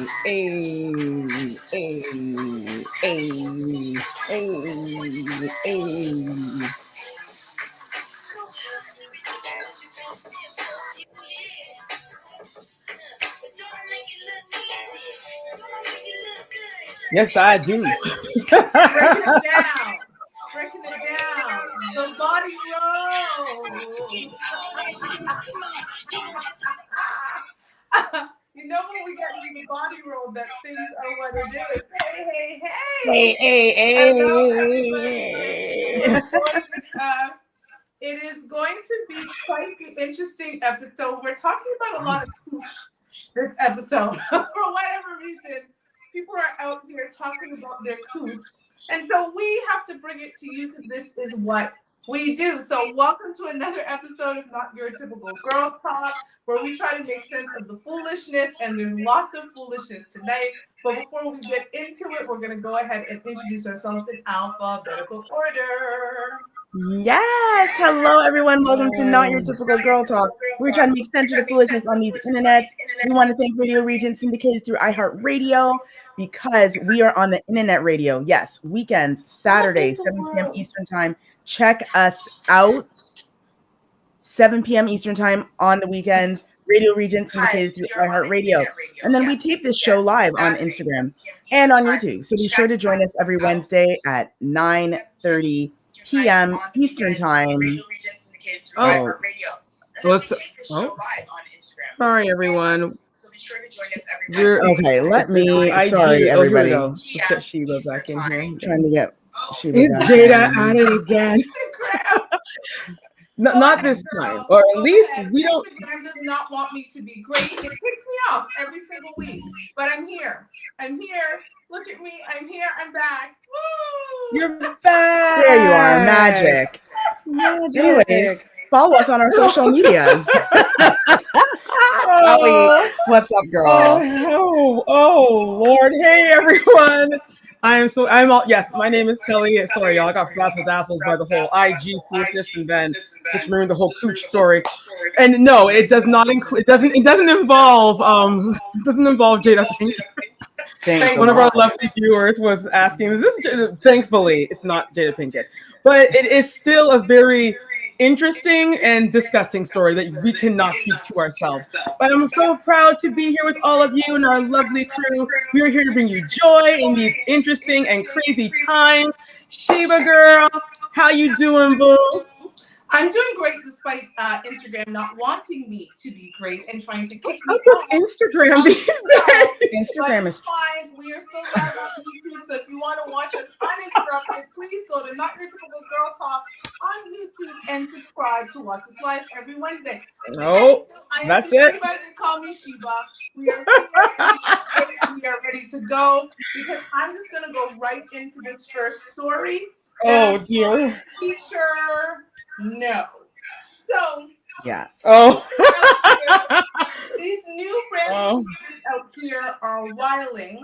Yes, I do. Breaking it down. Breaking it down. The body roll. You know when we get into the body roll that things are what it is. Hey, hey, hey. Hello, everybody. It is going to be quite the interesting episode. We're talking about a lot of pooch this episode. For whatever reason, people are out here talking about their cooch. And so we have to bring it to you because this is what we do. So welcome to another episode of Not Your Typical Girl Talk, where we try to make sense of the foolishness, and there's lots of foolishness tonight. But before we get into it, we're going to go ahead and introduce ourselves in alphabetical order. Yes. Hello, everyone. Welcome to Not Your Typical Girl Talk. We're trying to make sense of the foolishness on these internets. We want to thank Radio Regent, syndicated through iHeartRadio, because we are on the internet radio. Yes, weekends, Saturday, 7 p.m. Eastern Time. Check us out. 7 p.m. Eastern Time on the weekends. Radio Regent, syndicated through iHeartRadio. And then we tape this show live on Instagram and on YouTube. So be sure to join us every Wednesday at 9:30 p.m. Eastern Time. Oh, sorry, everyone. Okay, let me. Sorry, everybody. Let's get Sheba back in here. I'm trying to get Sheba. Is back Jada in. at it again? Not this time, or at least we don't. Instagram does not want me to be great. It kicks me off every single week, but I'm here. I'm here. Look at me. I'm here. I'm back. Woo! You're back. There you are, magic. Anyways, follow us on our social medias. Tully, what's up, girl? Oh, Lord. Hey, everyone. Yes, my name is Telly. Sorry, y'all. I got dazzled by the whole IG foolishness and then just ruined the whole pooch story. And no, it does not include, it doesn't involve Jada Pinkett. One of our lovely viewers was asking, is this Jada? Thankfully, it's not Jada Pinkett. But it is still a very interesting and disgusting story that we cannot keep to ourselves. But I'm so proud to be here with all of you and our lovely crew. We are here to bring you joy in these interesting and crazy times. Sheba girl, how you doing, boo? I'm doing great despite Instagram not wanting me to be great and trying to kick me out. Instagram these days? Instagram is fine. We are still live on YouTube, so if you want to watch us uninterrupted, please go to Not Your Typical Girl Talk on YouTube and subscribe to watch us live every Wednesday. Oh, that's it. They call me Sheba. We are ready to go because I'm just going to go right into this first story. Oh, dear. Teacher. No. So yes. Oh. These new brand teachers out here are wiling.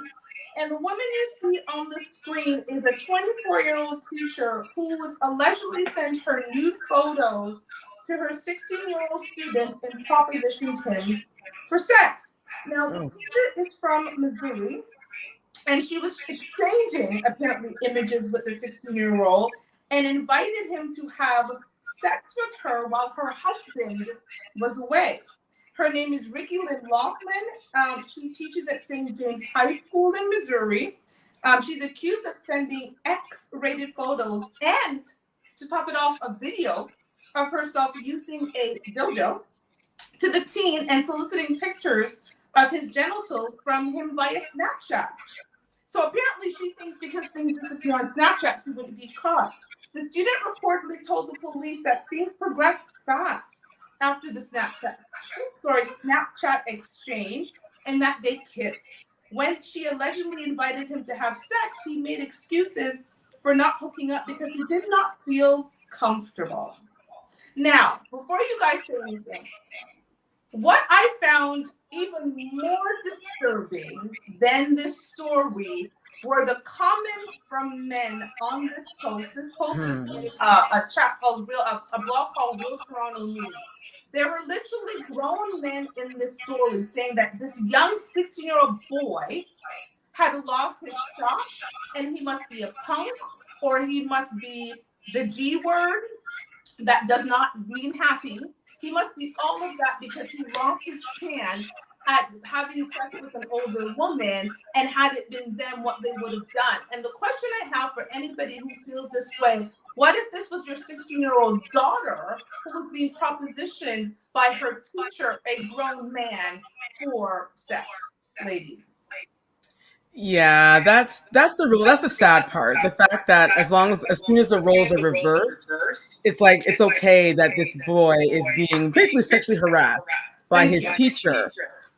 And the woman you see on the screen is a 24-year-old teacher who was allegedly sent her nude photos to her 16-year-old student and propositioned him for sex. Now, the teacher is from Missouri, and she was exchanging, apparently, images with the 16-year-old and invited him to have sex with her while her husband was away. Her name is Ricky Lynn Laughlin. She teaches at St. James High School in Missouri. She's accused of sending X-rated photos and, to top it off, a video of herself using a dildo to the teen and soliciting pictures of his genitals from him via Snapchat. So apparently she thinks because things disappear on Snapchat, she wouldn't be caught. The student reportedly told the police that things progressed fast after the Snapchat exchange and that they kissed. When she allegedly invited him to have sex, he made excuses for not hooking up because he did not feel comfortable. Now, before you guys say anything, what I found even more disturbing than this story were the comments from men on this post. This post is a blog called Real Toronto News. There were literally grown men in this story saying that this young 16-year-old boy had lost his shop and he must be a punk or he must be the G word that does not mean happy. He must be all of that because he lost his chance at having sex with an older woman, and had it been them, what they would have done. And the question I have for anybody who feels this way, what if this was your 16-year-old daughter who was being propositioned by her teacher, a grown man, for sex, ladies? Yeah, that's the sad part. The fact that as soon as the roles are reversed, it's like it's okay that this boy is being basically sexually harassed by his teacher.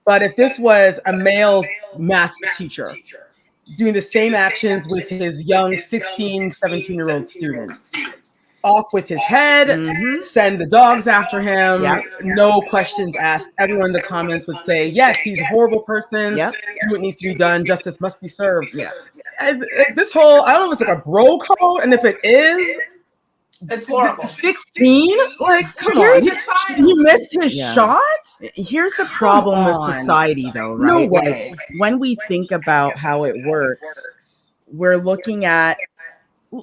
But if this was a male math teacher doing the same actions with his young 16, 17-year-old student, off with his head, send the dogs after him, no questions asked. Everyone in the comments would say, yes, he's a horrible person, do what needs to be done, justice must be served. This whole, I don't know if it's like a bro code, and if it is, it's horrible. 16? Like, come on. You missed his shot? Here's the problem with society, though, right? No way. Like, when we think about how it works, we're looking at,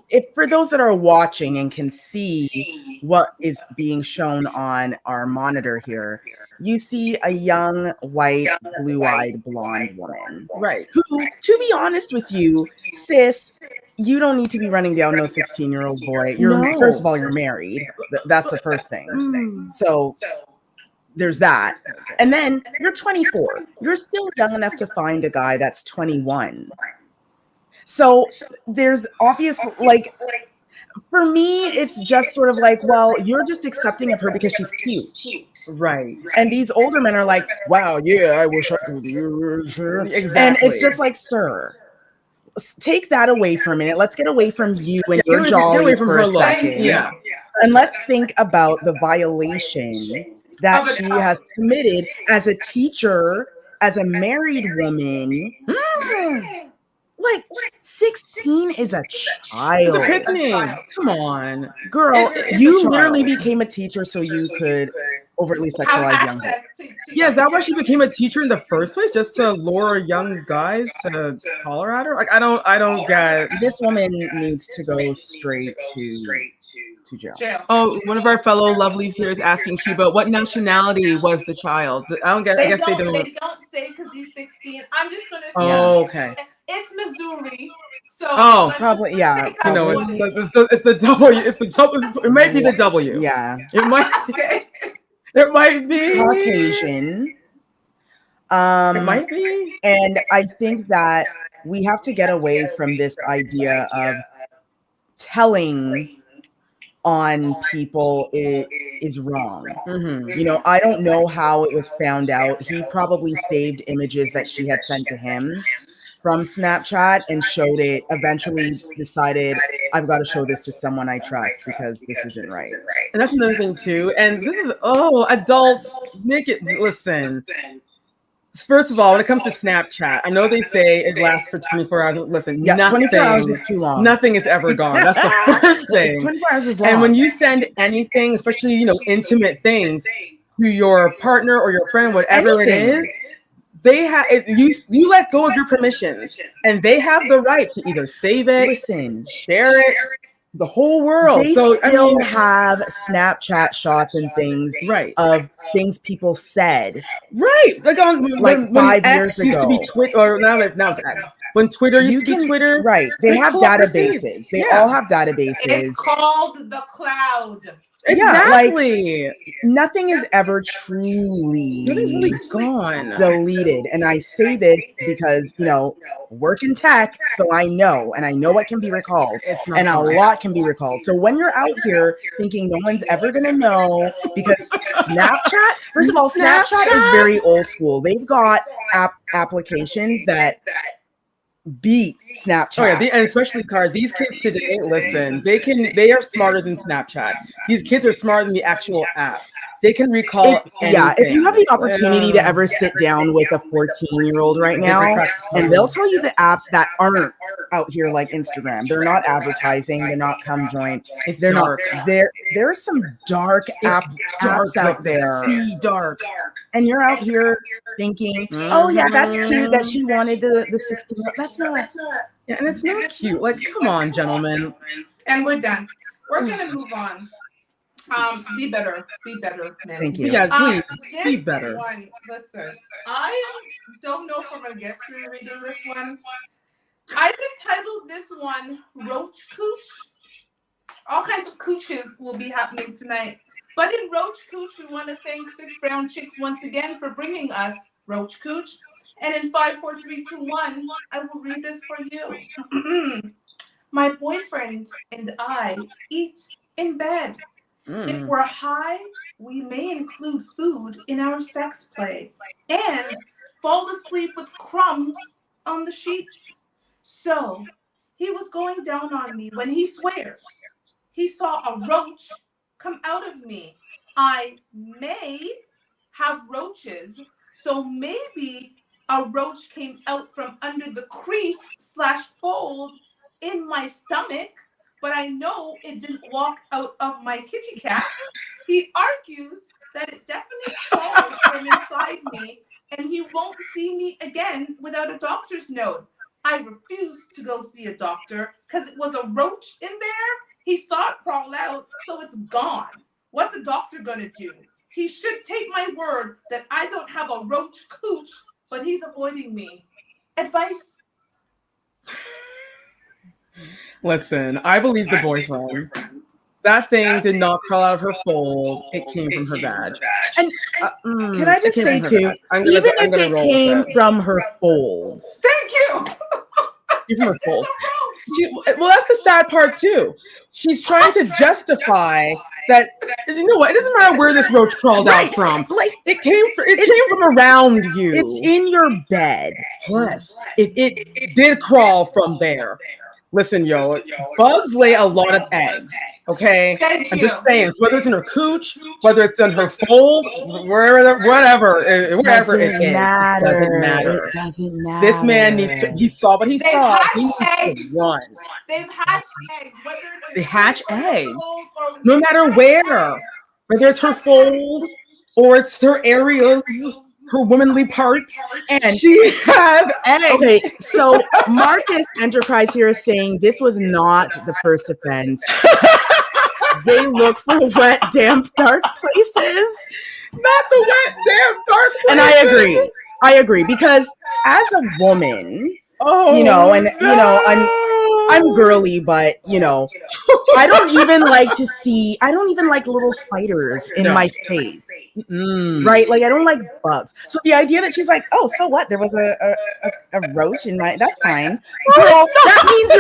if for those that are watching and can see what is being shown on our monitor here, you see a young, white, blue-eyed, blonde woman. Right. Who, to be honest with you, sis, you don't need to be running down no 16-year-old boy. First of all, you're married. That's the first thing. So there's that. And then you're 24. You're still young enough to find a guy that's 21. So there's obviously, like, for me, it's just sort of like, well, you're just accepting of her because she's cute. Right. And these older men are like, wow, yeah, I wish I could use her. Exactly. And it's just like, sir, take that away for a minute. Let's get away from you and your jolly for a second. Yeah. And let's think about the violation that she has committed as a teacher, as a married woman. Like 16 is a child. It's a picnic. Come on, girl. You literally became a teacher so you could overtly sexualize young girls. Yeah, is that why she became a teacher in the first place? Just to lure young guys to holler at her? Like, I don't get. This woman needs to go straight to jail. Oh, one of our fellow lovelies here is asking Sheba, what nationality was the child? I don't get. I guess they don't. They don't say because he's 16. I'm just gonna say. Oh, okay. It's Missouri. So probably, yeah. You know, it's the W. It's the W. It might be the W. Yeah. It might. Okay. It might be Caucasian. It might be. And I think that we have to get away from this idea of telling on people is wrong. You know, I don't know how it was found out. He probably saved images that she had sent to him from Snapchat and showed it, eventually decided, I've got to show this to someone I trust because this isn't right. And that's another thing too. And this is, adults, make it, listen. First of all, when it comes to Snapchat, I know they say it lasts for 24 hours. Listen, 24 hours is too long. Nothing is ever gone. That's the first thing. 24 hours is long. And when you send anything, especially, intimate things to your partner or your friend, whatever it is, they have you let go of your permissions, and they have the right to either save it, share it, the whole world. They still have Snapchat shots and things, of things people said, like when 5 X years used ago. to be Twitter, or now it's X. When Twitter used to be Twitter, they have databases. They all have databases. It's called the cloud. Exactly. Nothing is ever truly gone, deleted. And I say this because, work in tech, so I know what can be recalled. And a lot can be recalled. So when you're out here thinking no one's ever going to know, because Snapchat, first of all, Snapchat is very old school. They've got applications that beat Snapchat. Oh yeah, and especially these kids today, listen, they are smarter than Snapchat. These kids are smarter than the actual apps. they can recall if you have the anything. opportunity to ever sit down with a 14-year-old right now, and they'll tell you the apps that aren't out here like Instagram. They're not advertising. They're not come join. It's They're dark. not. There's some dark apps out there. See dark. And you're out here thinking, oh yeah, that's cute that she wanted the 16. That's not. Yeah, and it's not cute. Like, come on, gentlemen. And we're done. We're gonna move on. Be better, men. Thank you. Yeah, please be better. One, listen, I don't know if I'm gonna get through reading this one. I've entitled this one Roach Cooch. All kinds of cooches will be happening tonight. But in Roach Cooch, we want to thank Six Brown Chicks once again for bringing us Roach Cooch. And in 5, 4, 3, 2, 1, I will read this for you. My boyfriend and I eat in bed. If we're high, we may include food in our sex play and fall asleep with crumbs on the sheets. So he was going down on me when he swears he saw a roach come out of me. I may have roaches, so maybe a roach came out from under the crease/fold in my stomach, but I know it didn't walk out of my kitty cat. He argues that it definitely crawled from inside me and he won't see me again without a doctor's note. I refuse to go see a doctor because it was a roach in there. He saw it crawl out, so it's gone. What's a doctor gonna do? He should take my word that I don't have a roach cooch, but he's avoiding me. Advice? Listen, I believe the boyfriend. That thing did not crawl out of her fold. It came from her vag. And can I just say too, even if it came from her folds. Thank you. Even her folds. Well, that's the sad part too. She's trying to justify that. You know what? It doesn't matter where this roach crawled out from. Like it came from around you. It's in your bed. Plus, it did crawl from there. Listen, yo, bugs lay a lot of eggs. Okay, I'm just saying. So whether it's in her cooch, whether it's in her fold, wherever it is, it doesn't matter. It doesn't matter. This man needs to. He saw what he saw. He needs to run. They've hatched eggs. Whether it's they hatch eggs, no matter where. Whether it's her fold or it's her areas. Her womanly parts, and she has eggs. Okay, so Marcus Enterprise here is saying this was not the first offense. They look for wet, damp, dark places. Not the wet, damp, dark places. And I agree because as a woman, I'm girly, but I don't even like little spiders in my space. Right? Like I don't like bugs. So the idea that she's like, oh, so what? There was a roach in my, that's fine. Girl, that means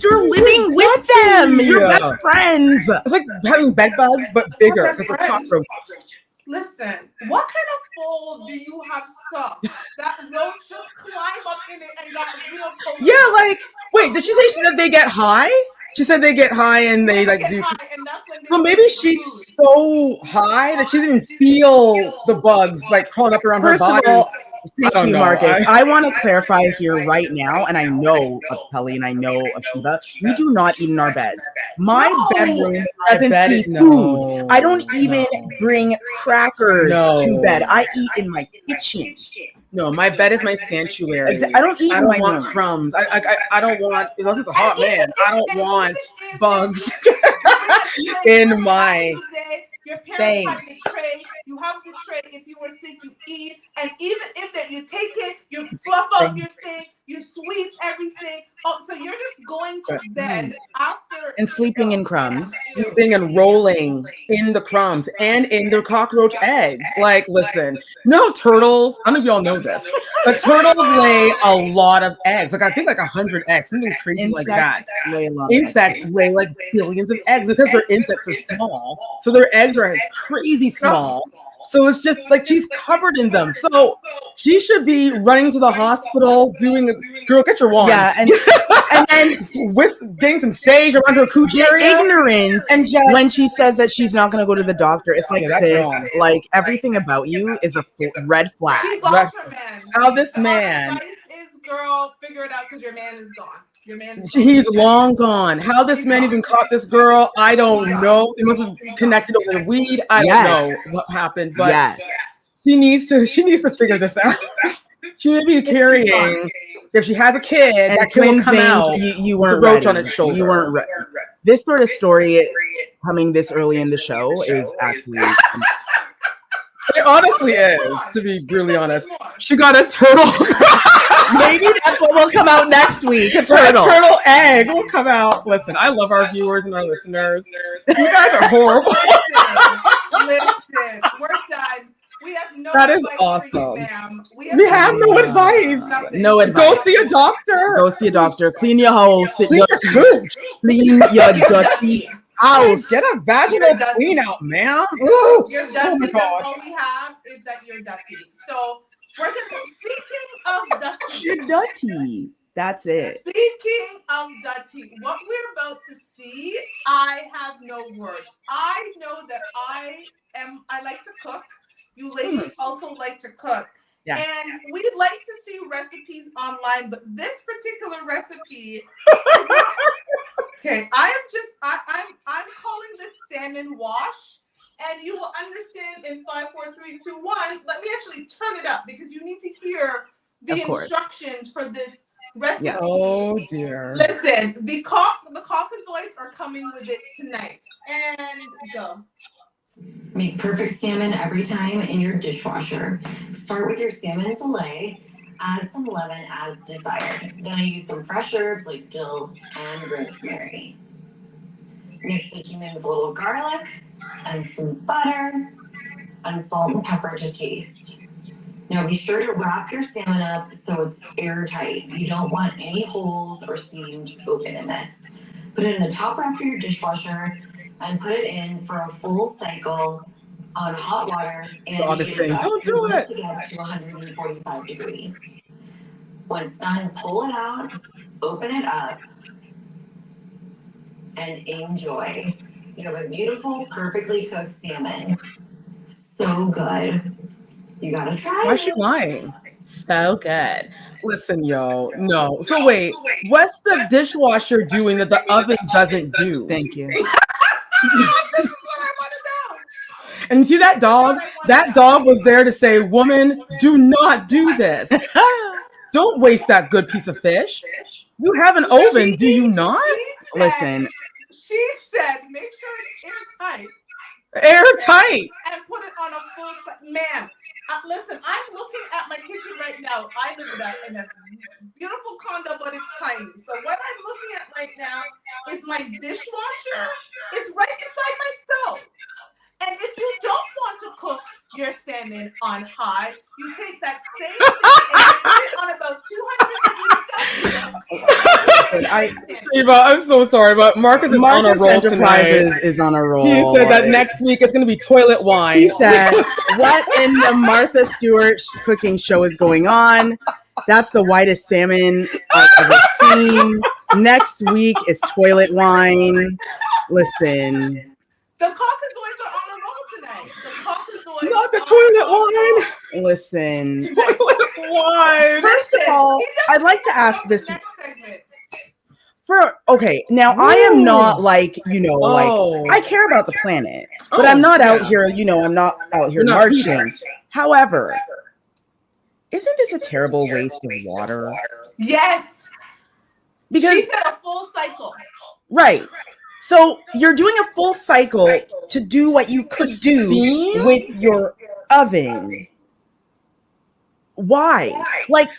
you're living with them. You're best friends. It's like having bed bugs, but bigger because they're cockroaches. Listen, what kind of fold do you have socks that roach just climb up in it and got real cold? Yeah, like, wait, did she say she said they get high? She said they get high and they like do. Well, maybe she's so high that she doesn't even feel the bugs like crawling up around her body. First of all, thank you, Marcus. I want to clarify here right now, and I know of Pelly and I know of Shiva, we do not eat in our beds. My bedroom doesn't see food. I don't even bring crackers to bed. I eat in my kitchen. No, my bed is my sanctuary. I don't eat. I don't want crumbs. I don't want. Unless it's a hot man, I don't want bugs in my. Your parents have the tray. You have the tray. If you were sick, you eat. And even if that, you take it, you fluff out your thing, you sweep everything. Oh, so you're just going to bed after and sleeping in crumbs, sleeping and rolling in the crumbs and in their cockroach eggs. Like, listen, turtles. I don't know if y'all know this, but turtles lay a lot of eggs. Like I think like 100 eggs, something crazy like that. Insects lay like billions of eggs because their insects are small, so their eggs are crazy small. So it's just like she's covered in them. So she should be running to the hospital, girl, get your wand. Yeah, and then getting some sage around her coochie the area. ignorance And just, when she says that she's not going to go to the doctor. It's like, sis, like everything about you is a red flag. She's lost her man. How this man is, girl, figure it out because your man is gone. He's long gone. How this man even caught this girl, I don't know. He must have connected over the weed. I don't know what happened, but she needs to figure this out. She may be carrying, if she has a kid, and that kid will come out. You weren't the roach ready. on its shoulder. You weren't ready. This sort of story coming this early in the show is actually. It honestly is, to be brutally honest. She got a turtle. Maybe that's what will come out next week. A turtle. A turtle egg will come out. Listen, I love our viewers and our listeners. You guys are horrible. Listen, we're done. We have no that is advice awesome. For you, ma'am. We have no advice. No advice. Go see a doctor. Go see a doctor. Clean your house. Clean your cooch. Clean your dirty house. Get a vaginal clean out, ma'am. You're dirty. Oh my God. That's all we have is that you're dirty. So we're gonna speaking of dirty. You're dirty. That's it. Speaking of dirty, what we're about to see, I have no words. I know that I like to cook. You ladies also like to cook. Yeah. And we'd like to see recipes online, but this particular recipe is not, okay. I'm calling this salmon wash, and you will understand in 5, 4, 3, 2, 1. Let me actually turn it up because you need to hear the instructions for this recipe. Yeah. Oh dear. Listen, the caucasoids are coming with it tonight. And go. Make perfect salmon every time in your dishwasher. Start with your salmon fillet. Add some lemon as desired. Then I use some fresh herbs like dill and rosemary. Mix the cumin with a little garlic and some butter and salt and pepper to taste. Now be sure to wrap your salmon up so it's airtight. You don't want any holes or seams open in this. Put it in the top rack of your dishwasher and put it in for a full cycle on hot water and don't do it. To get to 145 degrees. When it's done, pull it out, open it up, and enjoy. You have a beautiful, perfectly cooked salmon. So good. You gotta try it. Why is she lying? So good. Listen, yo, no. So wait, what's the dishwasher doing that the oven doesn't do? Thank you. This is what I want to know. And you see that dog? That dog was there to say, woman, do not do this. Don't waste that good piece of fish. You have an oven, do you not? Listen. She said, make sure it's airtight. Airtight. And put it on a full, ma'am. Listen, I'm looking at my kitchen right now. I live in a beautiful condo, but it's tiny. So what I'm looking at right now is my dishwasher. It's right beside my stove. And if you don't want to cook your salmon on high, you take that same thing and put it on about 200 degrees Celsius. Sheba, I'm so sorry, but Marcus is on a roll Enterprises tonight. is on a roll. He said that next week it's going to be toilet wine. He said, what in the Martha Stewart cooking show is going on? That's the whitest salmon I've ever seen. Next week is toilet wine. Listen. The caucasoids are on a roll tonight. The caucasoids. Not the toilet wine. Listen. Toilet wine. First of all, I'd like to ask this. Now I am not like, like I care about the planet, but I'm not out here, I'm not out here marching. However, isn't this a terrible waste of water? Yes. Because she said a full cycle. Right. So you're doing a full cycle to do what you could do with your oven. Why? Like,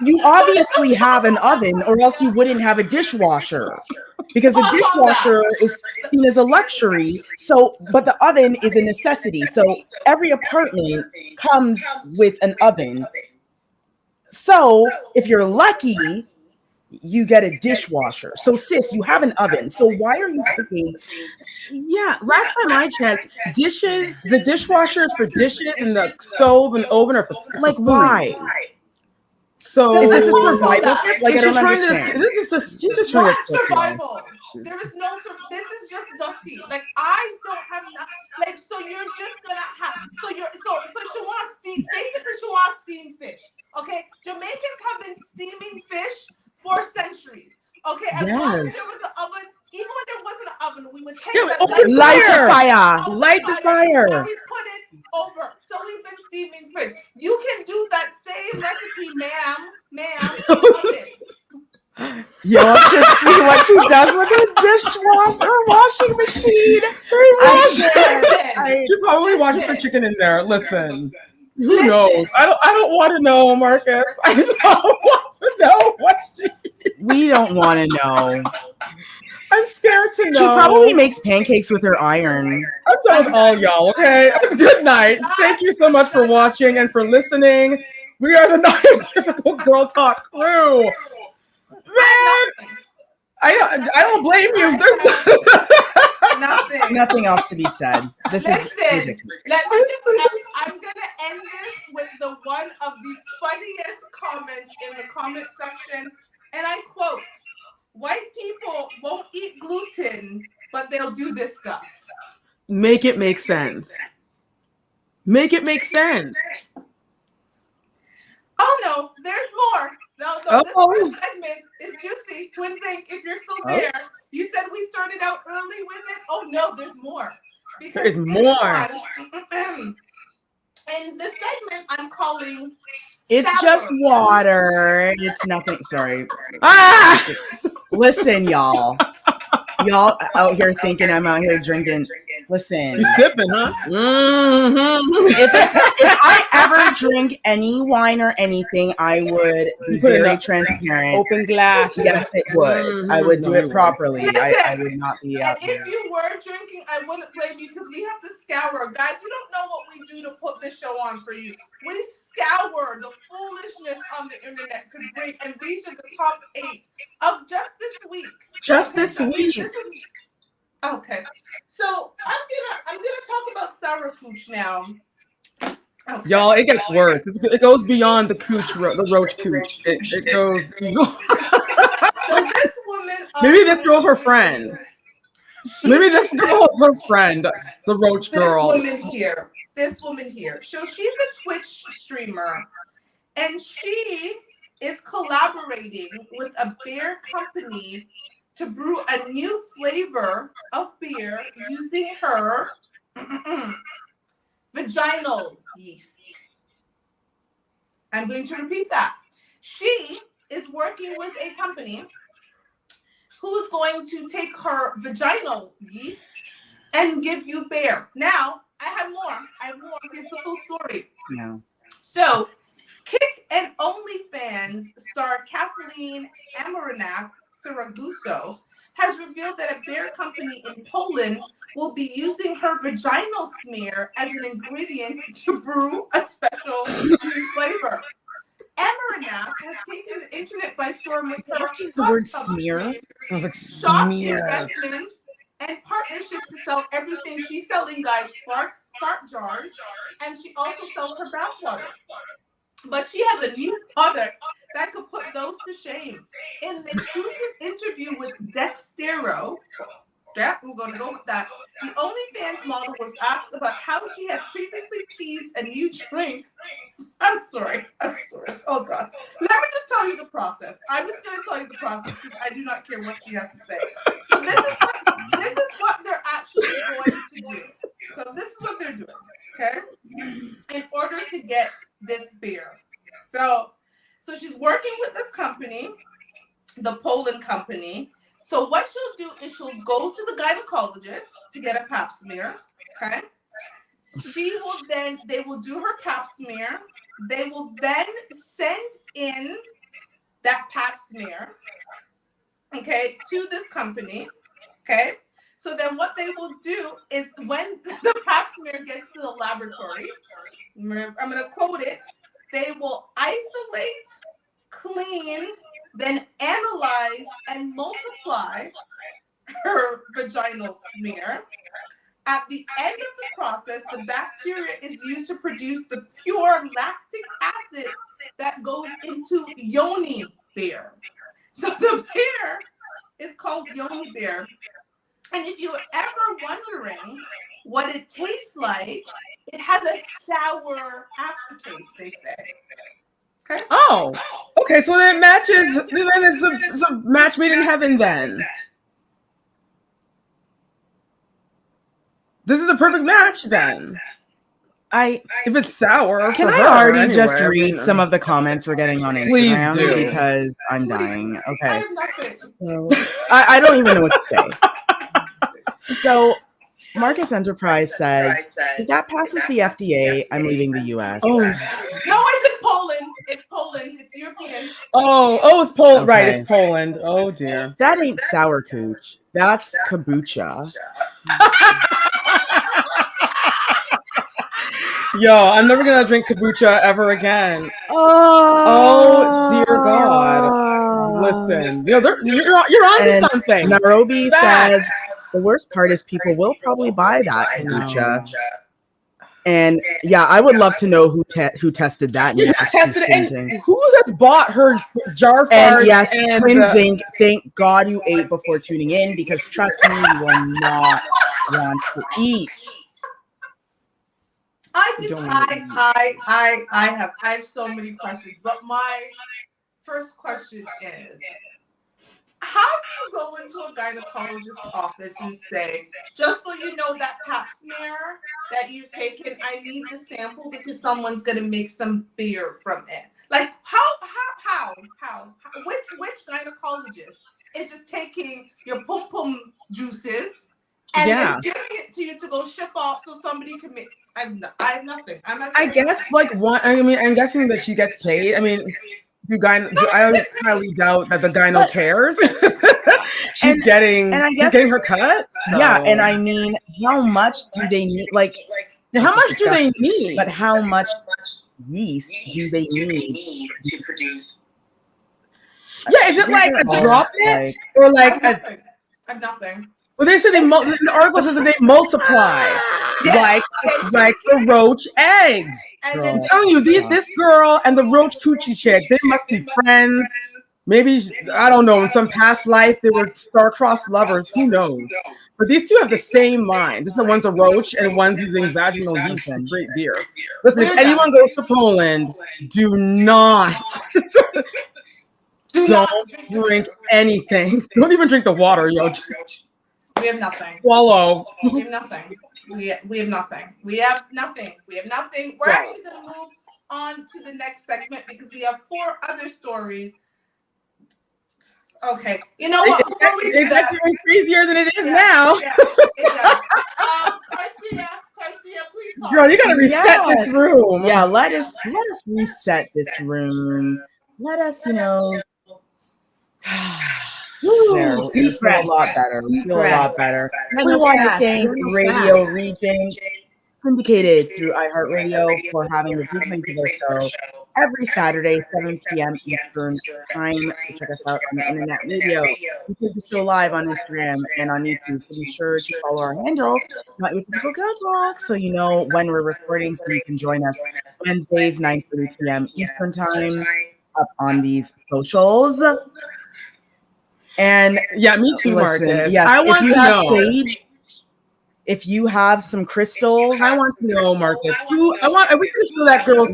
you obviously have an oven, or else you wouldn't have a dishwasher, because the dishwasher is seen as a luxury. So, but the oven is a necessity. So every apartment comes with an oven. So if you're lucky, you get a dishwasher. So sis, you have an oven. So why are you cooking? Yeah, last time I checked, the dishwasher is for dishes, and the stove and oven are for Like, food. why? So Is this a There's survival tip? Like, I don't understand. She's just trying What to cook, y'all. survival? There is no this is just dirty. Like I don't have like so you're just gonna have so she wants steam basically she wants steamed fish. Okay? Jamaicans have been steaming fish for centuries. Okay, as long as there was an oven, even when there wasn't an oven, we would take light the fire. Light the fire. And we put it over. So we've been steaming fish. You can do that same recipe, ma'am, in the oven. Y'all should see what she does with a dishwasher or washing machine. She probably washes her chicken in there. Listen. Who knows? I don't want to know, Marcus. I just don't want to know what she. We don't want to know. I'm scared to know. She probably makes pancakes with her iron. I'm done with all y'all, okay? Good night. Thank you so much for watching and for listening. We are the Non-Typical Girl Talk crew. Man, I don't blame you. There's nothing else to be said. This is ridiculous. I'm gonna end this with one of the funniest comments in the comment section, and I quote: "White people won't eat gluten, but they'll do this stuff." Make it make sense. Make it make sense. Oh no, there's more. No, this first segment is juicy. Twin Zinc, if you're still there, you said we started out early with it. Oh no, there's more. There is more. And the segment I'm calling It's Sour. Just water. It's nothing. Sorry. Listen, y'all. Y'all out here thinking I'm out here drinking. Listen. You sipping, huh? Mm-hmm. If I ever drink any wine or anything, I would be very transparent. Open glass. Yes, it would. Mm-hmm. I would do it properly. Listen, I would not be out and if you were drinking, I wouldn't blame you because we have to scour. Guys, you don't know what we do to put this show on for you. We scour the foolishness on the internet to bring, and these are the top 8 of just this week. Just this week. This is okay. So I'm gonna talk about sour cooch now. Okay. Y'all, it gets worse. It goes beyond the roach cooch. It goes. So this woman. Maybe this girl's her friend. Maybe this girl is her friend, the roach girl. This woman here. So she's a Twitch streamer, and she is collaborating with a beer company to brew a new flavor of beer using her vaginal yeast. I'm going to repeat that. She is working with a company who's going to take her vaginal yeast and give you beer. Now, I have more. Here's the full story. Yeah. So, Kick and OnlyFans star Kathleen Amarnak Saraguso has revealed that a beer company in Poland will be using her vaginal smear as an ingredient to brew a special new flavor. Amarnak has taken the internet by storm with her the word smear. Stock investments and partnerships to sell everything she's selling, guys. Fart jars, and she also sells her bathwater. But she has a new product that could put those to shame. In an exclusive interview with Dextero, we're going to go with that, the OnlyFans model was asked about how she had previously teased a new drink. I'm sorry. Oh, God. Let me just tell you the process. I'm just going to tell you the process because I do not care what she has to say. So this is what they're actually going to do. So this is what they're doing, okay? In order to get this beer. So she's working with this company, the Poland company. So what she'll do is she'll go to the gynecologist to get a pap smear, okay? They will do her pap smear. They will then send in that pap smear, okay, to this company, okay? So then what they will do is when the pap smear gets to the laboratory, I'm going to quote it, they will isolate, clean, then analyze and multiply her vaginal smear. At the end of the process, the bacteria is used to produce the pure lactic acid that goes into yoni beer. So the beer is called yoni beer. And if you're ever wondering what it tastes like, it has a sour aftertaste, they say. Okay. Oh, okay. So then it matches. Then it's a match made in heaven. Then this is a perfect match. Then if it's sour, Can for I her, already anyway, just read some of the comments we're getting on Please Instagram do. because I'm dying. I Okay, have nothing. so I don't even know what to say. So Marcus Enterprise says, if that passes the FDA, I'm leaving the US. Oh, No, it's in Poland. It's Poland. It's European. it's Poland. Right, Okay. it's Poland. Oh dear. That ain't sour cooch. That's kombucha. Yo, I'm never gonna drink kombucha ever again. Oh dear God. Listen, you're onto And something. Nairobi Facts. says the worst part is people will probably buy that kombucha. And yeah, I would love to know who tested that. You nasty tested it, and scenting. who has bought her jar And farts yes, and Twin Zinc, thank God you ate before tuning in, because trust me, you will not want to eat. I have so many questions, but my first question is, how do you go into a gynecologist's office and say, just so you know, that pap smear that you've taken, I need the sample because someone's going to make some beer from it? Like, how which gynecologist is just taking your pum pum juices and then giving it to you to go ship off so somebody can make? I have nothing. I guess I'm guessing that she gets paid. I mean, I highly doubt that the gyno cares. She's getting her cut. Yeah, and I mean, how much do they need? Like, how much do they need? But how much yeast do they need to produce? Yeah, is it like a droplet or like I have nothing. Well, they said the article says that they multiply, like the roach eggs. And I'm telling you, this girl and the roach coochie chick, they must be friends. Maybe, I don't know, in some past life they were star-crossed lovers. Who knows? But these two have the same mind. This is the one's a roach and one's using vaginal yeast to create beer. Listen, if anyone goes to Poland, do not. Don't drink anything. Don't even drink the water, yo. We have nothing. Swallow. We have nothing. We have nothing. We have nothing. We have nothing. We're actually going to move on to the next segment because we have 4 other stories. Okay. You know what? Before we do that, it's even crazier than it is now. Yeah, it does. Garcia, please talk. Girl, you gotta reset this room. Yeah, let us reset this room. Let us, there, Deep breath. A lot better. Deep Feel breath. a lot better. We want to thank Radio Region, syndicated through iHeartRadio, for having the replay for the show every Saturday, 7 p.m. Eastern Time. So check us out on the Internet Radio. We take the show live on Instagram and on YouTube, so be sure to follow our handle, Not Your Typical Girl Talk, so you know when we're recording, so you can join us Wednesdays, 9:30 p.m. Eastern Time, up on these socials. And yeah, me too, Marcus. Yes, I want if you to have know. sage, if you have some crystals, I want to know, Marcus. We can show that girl's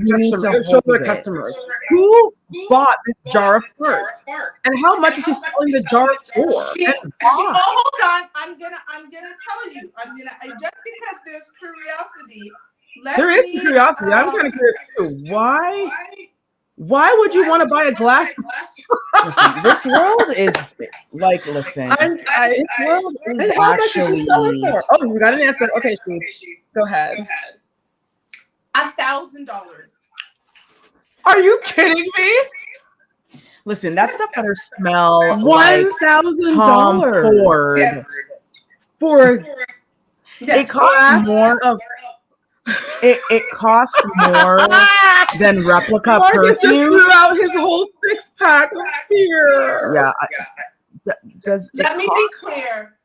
customers. Who bought this jar of farts? And how much is she selling the jar for? Hold on. I'm gonna tell you. Just because there's curiosity. There is curiosity. I'm kind of curious too. Why would you want to buy a glass? Listen, this world is like, this world is how much actually. is she selling for? Oh, you got an answer. Okay, Shoots. Go ahead. $1,000. Are you kidding me? Listen, that stuff better smell $1,000 Tom Ford. Yes. For it costs more of. It costs more than replica Marcus just perfume. threw out his whole 6-pack of beer. Yeah. Does Let it me cost? be clear.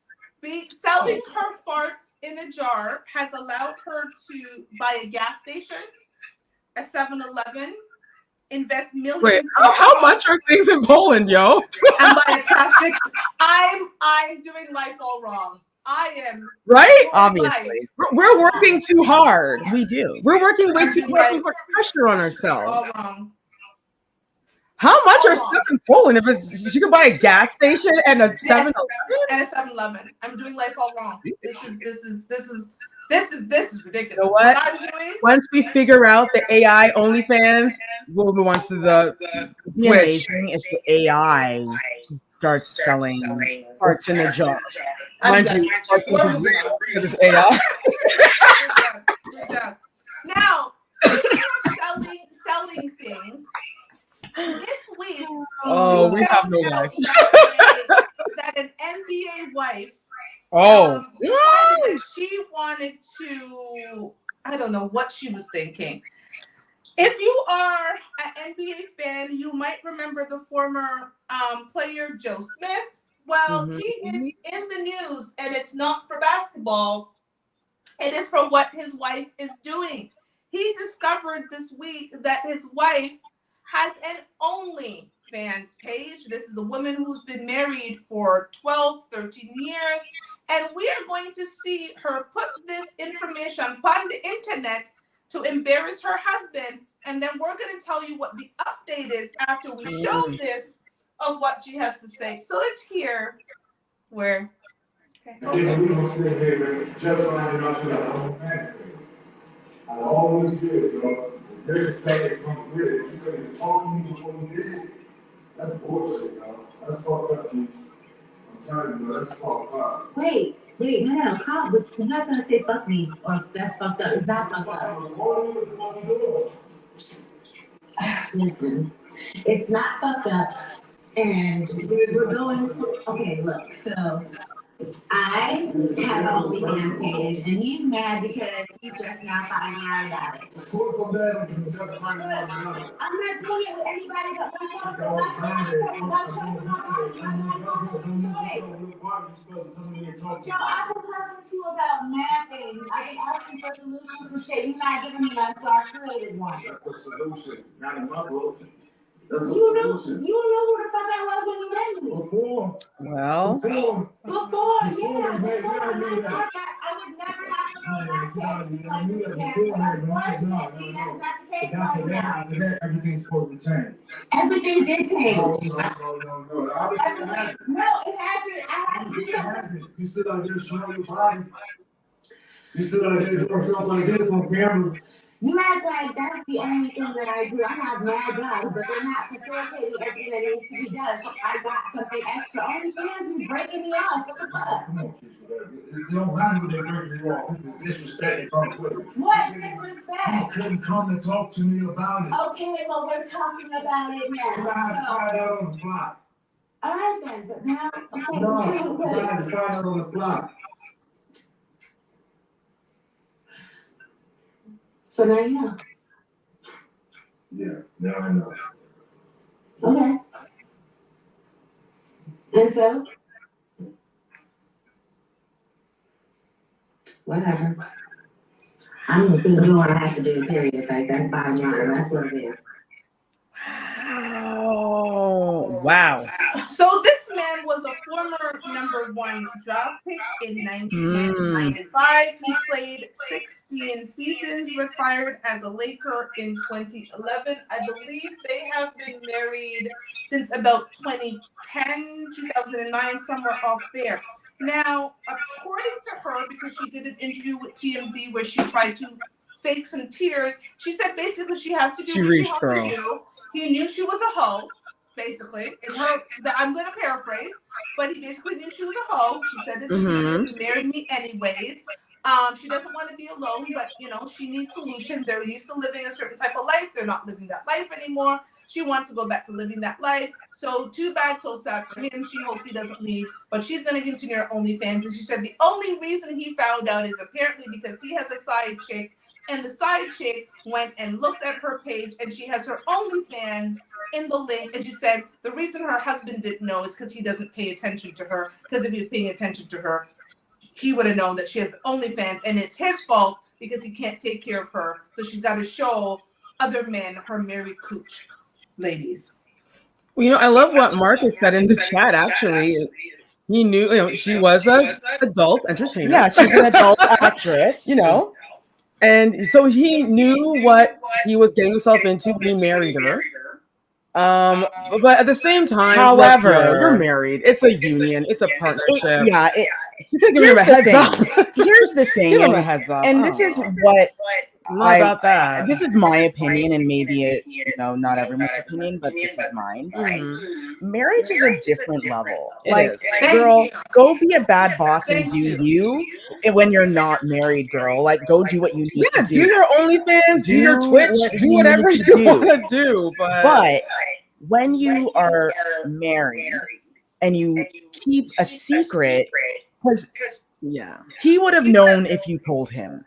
Selling her farts in a jar has allowed her to buy a gas station, a 7-Eleven, invest millions. Wait, in how much are things in Poland, yo? and buy a plastic. I'm doing life all wrong. I am Right? Obviously. We're working too hard. We do. We're working way I'm too doing much. We life put pressure on ourselves. all wrong. How much all are wrong. stuck in Poland? If it's, she could buy a gas station and a 7-Eleven? And a 7-Eleven. I'm doing life all wrong. This is ridiculous. You know what? I'm doing. Once we figure out the AI OnlyFans, we'll move on to the It'd be Twitch. amazing if the AI starts selling parts in a jar. I'm Mind done. you, parts of the real to this AI. Good job. Now, speaking of selling things, this week Oh, we have found no out life. that an NBA wife Oh, decided that she wanted to, I don't know what she was thinking. If you are an NBA fan, you might remember the former player Joe Smith. Well, he is in the news, and it's not for basketball. It is for what his wife is doing. He discovered this week that his wife has an OnlyFans page. This is a woman who's been married for 12, 13 years. And we are going to see her put this information on the internet to embarrass her husband. And then we're going to tell you what the update is after we show this of what she has to say. So let's hear where. I always said, bro, there's stuff that comes with it. You couldn't talk to me before you did it. That's bullshit, bro. That's fucked up, dude. I'm telling you, bro, that's fucked up. Wait, no, Kyle, but you're not gonna say fuck me, or that's fucked up. It's not fucked up. Listen, it's not fucked up, and we're going to, okay, look, so I have an OnlyFans page, and he's mad because he's just now finding out about it. Of course I'm mad when you just find out about it. I'm not doing it with anybody but myself, so my choice, my choice, my body, Joe, I've been talking to you about mad things. I've been asking for solutions and shit. You're not giving me none, so I created one. That's the solution, not in my book. That's the You know solution. who the fuck I was when you met me. Before, Well, Before, yeah. Before, I would never have to go back to everything. That's not the case right now. After that, everything's supposed to change. Everything did change. No. Everything, no, it hasn't. I had to do it. You stood out there showing your body. You stood out there doing stuff like this on camera. You act like that's the only thing that I do. I have mad jobs, but they're not facilitating everything that needs to be done. So I got something extra. Only fans be breaking me off. What the fuck? Come on, it don't matter what they're breaking you off. This is disrespect that comes with it. What disrespect? You couldn't come to talk to me about it. Okay, well, we're talking about it now. You had to find out on the fly. All right then, but now, okay. No, you had to find out on the fly. So now you know. Yeah, now I know. Okay. And so? Whatever. I'm gonna keep doing what I have to do, period. Like, that's bottom line. That's what it is. oh, wow. So this man was a former #1 draft pick in 1995. He played 16 seasons, retired as a Laker in 2011. I believe they have been married since about 2010, 2009, somewhere off there. Now, according to her, because she did an interview with TMZ where she tried to fake some tears, she said basically she has to do what she has to do. He knew she was a hoe, basically. In her, I'm going to paraphrase, but he basically knew she was a hoe. She said that he married me anyways. She doesn't want to be alone, but, you know, she needs solution. They're used to living a certain type of life. They're not living that life anymore. She wants to go back to living that life. So too bad, so sad for him. She hopes he doesn't leave, but she's going to continue her OnlyFans. And she said the only reason he found out is apparently because he has a side chick And the side chick went and looked at her page, and she has her OnlyFans in the link. And she said the reason her husband didn't know is because he doesn't pay attention to her. Because if he was paying attention to her, he would have known that she has OnlyFans, and it's his fault because he can't take care of her. So she's got to show other men her married cooch, ladies. Well, I love what Marcus said in the chat. Actually, he knew, she was an adult entertainer. Yeah, she's an adult actress. And so he knew what he was getting himself into when he married her. But at the same time, however, you're married. It's a union. It's a partnership. Here's the thing. Give him a heads up. And this is what about that. This is my opinion, and maybe not everyone's opinion, but this is mine. Marriage is a different level. Girl, go be a bad boss and do you. And when you're not married, girl, go do what you need to do. Do your OnlyFans, do your Twitch, do whatever you want to do. But when you are married and you keep a secret, because he would have known if you told him.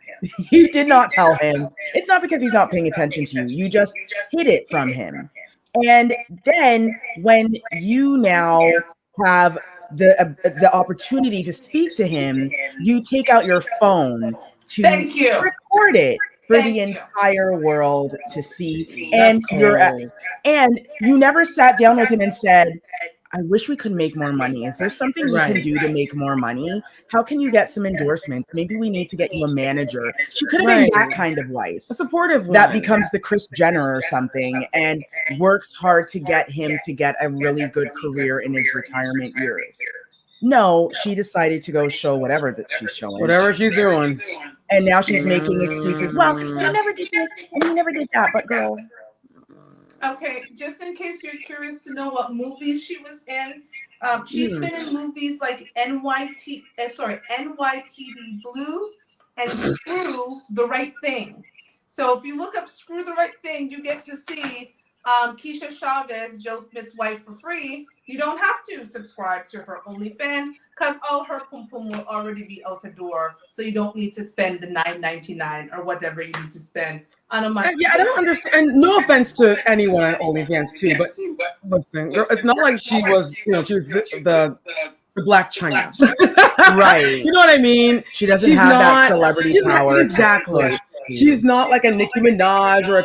You did not tell him. It's not because he's not paying attention to you. You just hid it from him. And then when you now have the opportunity to speak to him, you take out your phone to record it for the entire world to see. And you never sat down with him and said, I wish we could make more money. Is there something we can do to make more money? How can you get some endorsements? Maybe we need to get you a manager. She could have been that kind of wife. A supportive one. That becomes the Kris Jenner or something and works hard to get him to get a really good career in his retirement years. No, she decided to go show whatever that she's showing. Whatever she's doing. And now she's making excuses. Well, you never did this and you never did that, but girl. Okay, just in case you're curious to know what movies she was in, she's been in movies like NYPD Blue and Screw the Right Thing. So if you look up Screw the Right Thing, you get to see Keisha Chavez, Joe Smith's wife, for free. You don't have to subscribe to her OnlyFans because all her pum-pum will already be out the door. So you don't need to spend the $9.99 or whatever you need to spend on a month. I don't understand. No offense to anyone on OnlyFans too, but listen, it's not like she was, she was the Black China, right? You know what I mean? She doesn't have that celebrity power. Exactly. She's not like a Nicki Minaj or a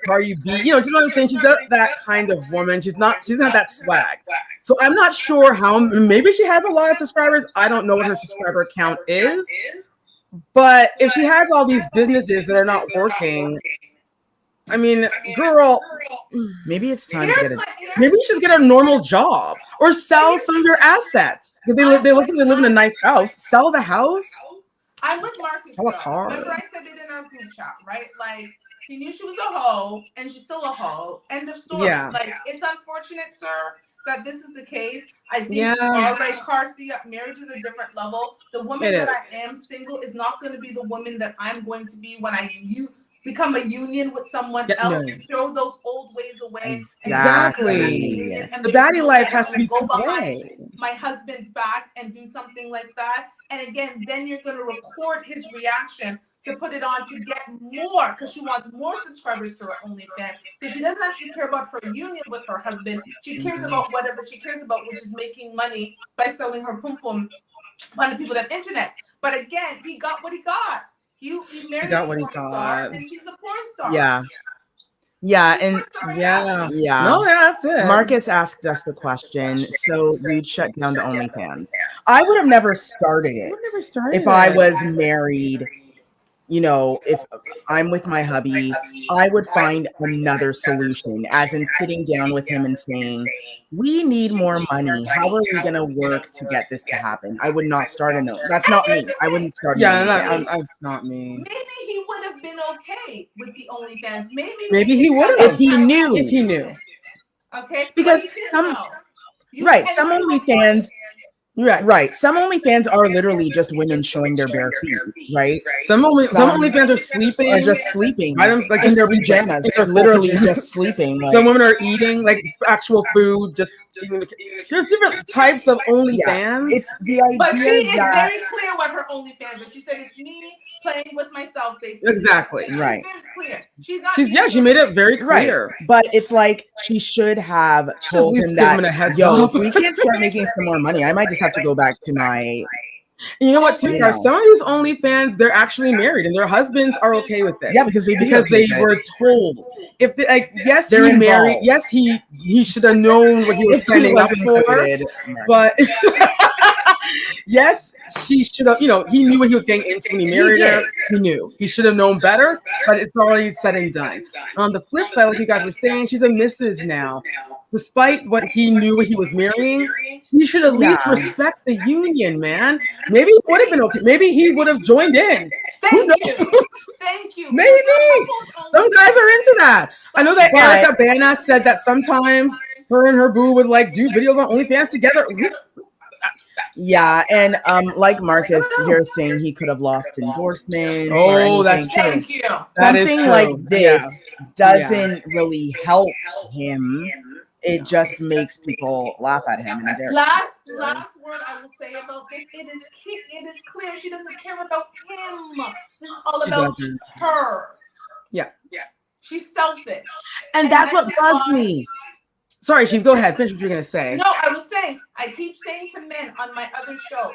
Cardi B. You know what I'm saying? She's not that kind of woman. She doesn't have that swag. So I'm not sure how. Maybe she has a lot of subscribers. I don't know what her subscriber count is. But if she has all these businesses that are not working, I mean, girl, maybe it's time to get maybe you should get a normal job or sell some of your assets. They live in a nice house. Sell the house. I'm with Marcus. Remember I said it in our group chat, right? He knew she was a hoe and she's still a hoe. End of story. Yeah. It's unfortunate, sir, that this is the case. I think you're all right, Carsey. Marriage is a different level. The woman that I am single is not going to be the woman that I'm going to be when you become a union with someone else. You throw those old ways away. Exactly. And the baddie life has to go behind my husband's back and do something like that. And again, then you're going to record his reaction to put it on to get more, because she wants more subscribers to her OnlyFans. So she doesn't actually care about her union with her husband. She cares about whatever she cares about, which is making money by selling her pum-pum on the people that have internet. But again, he got what he got. He married a porn star, and she's a porn star. Yeah. No, that's it. Marcus asked us the question, so we'd shut down the OnlyFans. I would have never started it if I was married. If I'm with my hubby, I would find another solution, as in sitting down with him and saying, we need more money. How are we going to work to get this to happen? I would not start a note. That's not me. I wouldn't start. That's not me. Maybe he would have been okay with the OnlyFans. Maybe he would have if he knew. Okay. Because some OnlyFans Right. Some OnlyFans are literally just women showing their bare feet, right? Some OnlyFans are sleeping. Or just sleeping. Items like in their sleeping. pajamas. In their Literally pajamas. just sleeping. Like, Some women are eating like actual food. Just there's different types of OnlyFans. it's the idea But she is that very clear what her OnlyFans is. She said it's me playing with myself, basically. Exactly. She's Right. very clear. She's not. She made it very clear. right. But it's like she should have told least him give that, him a heads yo, up. if we can't start making some more money, I might just have to go back to my. You know what, too, You guys? know. Some of these OnlyFans, they're actually married and their husbands are okay with it. Yeah, because they were told. If they, like, yes, They're he married. involved. Yes, he should have known what he was If he signing up was for. included. But yes, she should have. You know, he knew what he was getting into when he married her. He knew. He should have known better. But it's already said and done. On the flip side, like you guys were saying, she's a Mrs. now. Despite what he knew what he was marrying, he should at least respect the union, man. Maybe it would have been okay. Maybe he would have joined in. Thank you. Maybe. Some guys are into that. I know that Erica Bana said that sometimes her and her boo would like do videos on OnlyFans together. Yeah, and like Marcus, you're saying he could have lost endorsements. Oh, or anything. that's true. Thank you. That is Something true. like this doesn't Yeah. really help him. It just makes people laugh at him. And Last word I will say about this: it is clear she doesn't care about him. This is all about her. Yeah. She's selfish, And that's what bugs me. Sorry, Chief, go ahead. Finish what you're gonna say. No, I was saying, I keep saying to men on my other show,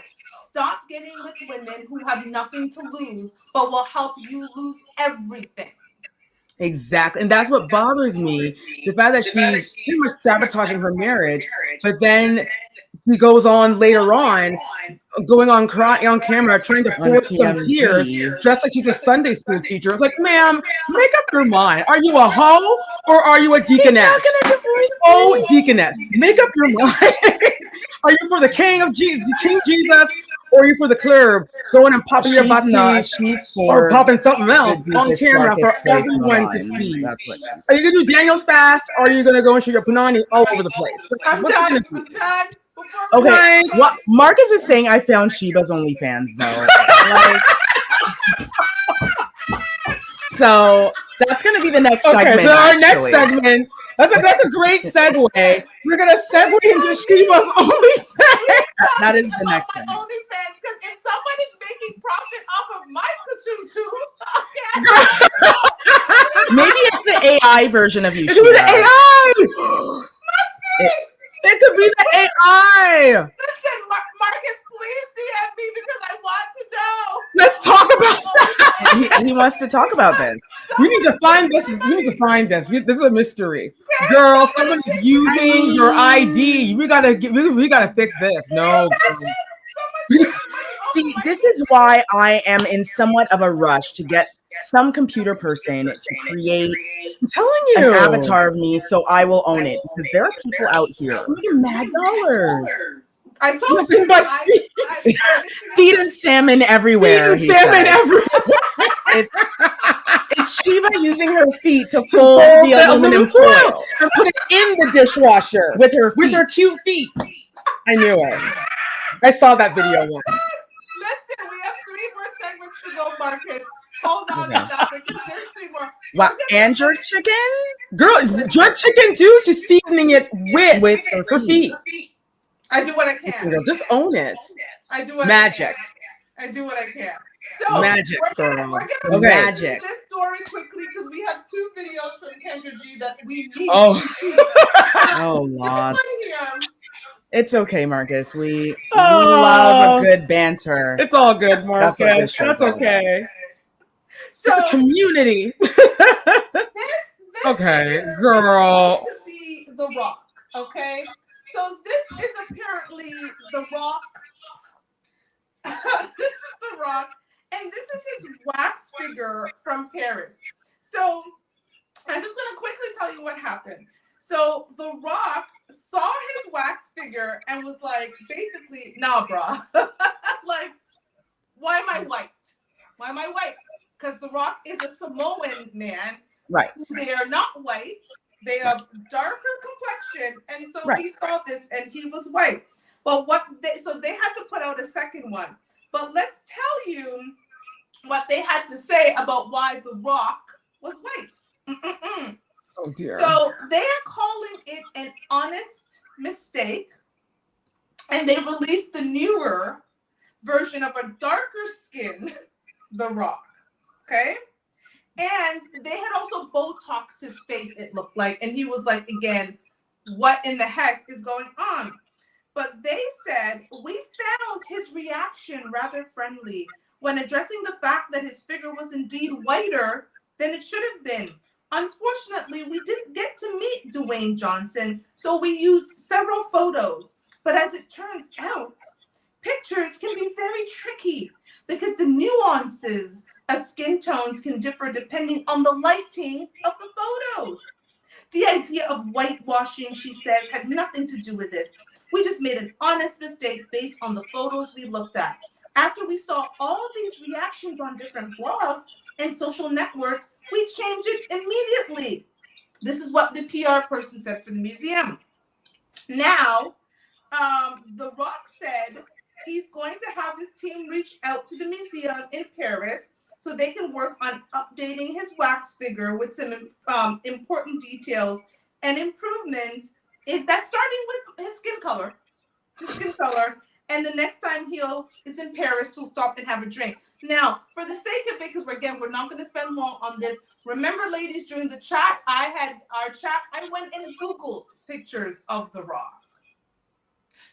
stop getting with women who have nothing to lose, but will help you lose everything. Exactly. And that's what bothers me. The fact that she's pretty much sabotaging her marriage, but then he goes on later on, going on crying on camera, trying to force some tears, dressed like she's a Sunday school teacher. It's like, ma'am, make up your mind. Are you a hoe or are you a deaconess? Oh, deaconess, make up your mind. Are you for the King of Jesus, King Jesus, or are you for the club, going and popping your bati, or popping something else on camera for everyone to see? Are you gonna do Daniel's fast, or are you gonna go and show your punani all over the place? I'm done. Okay, what Marcus is saying, I found Sheba's OnlyFans though. So that's gonna be the next segment. So our next segment. That's a great segue. We're gonna segue into Sheba's OnlyFans. That is the next one. OnlyFans, because if someone is making profit off of my okay. Maybe it's the AI version of you. It could be the AI. It could be the AI. Listen, Marcus, please DM me because I want to know. Let's talk about that. He wants to talk about this. We need to find this. We need to find this. This is a mystery. Girl, someone's using your ID. We gotta fix this. No. See, this is why I am in somewhat of a rush to get some computer person to create an avatar of me so I will own it, because there are people out here making mad dollars. I told you, feed and salmon everywhere. Feed and salmon everywhere. It's Sheba using her feet to fold the aluminum foil and put it in the dishwasher with her cute feet. I knew it. I saw that video once. Listen, we have 3 more segments to go, Marcus. Hold on to that because there's 3 more. What, and jerk chicken? Girl, jerk chicken too. She's seasoning it with her feet. I do what I can. Girl, just own it. I do what Magic. I do what I can. So magic, we're girl. gonna Magic. this story quickly because we have 2 videos from Kendra G that we need. Oh, oh Lord. Here. It's okay, Marcus. We love a good banter. It's all good, Marcus. That's okay. So community. this okay, girl. To be The Rock. Okay. So this is apparently The Rock. This is The Rock, and this is his wax figure from Paris. So I'm just gonna quickly tell you what happened. So The Rock saw his wax figure and was like, basically, nah, brah. Like, why am I white? Why am I white? Because The Rock is a Samoan man. Right. They are not white. They have darker complexion. And so he saw this and he was white. But so they had to put out a second one. But let's tell you what they had to say about why The Rock was white. Oh dear. So they are calling it an honest mistake, and they released the newer version of a darker skin, The Rock. Okay? And they had also Botoxed his face, it looked like. And he was like, again, what in the heck is going on? But they said, we found his reaction rather friendly when addressing the fact that his figure was indeed whiter than it should have been. Unfortunately, we didn't get to meet Dwayne Johnson, so we used several photos. But as it turns out, pictures can be very tricky because the nuances of skin tones can differ depending on the lighting of the photos. The idea of whitewashing, she says, had nothing to do with it. We just made an honest mistake based on the photos we looked at. After we saw all these reactions on different blogs and social networks, we changed it immediately. This is what the PR person said for the museum. Now, The Rock said he's going to have his team reach out to the museum in Paris so they can work on updating his wax figure with some important details and improvements. That's starting with his skin color. And the next time is in Paris, he'll stop and have a drink. Now, for the sake of it, because we're not going to spend long on this. Remember, ladies, during the chat, I went and Googled pictures of The Rock.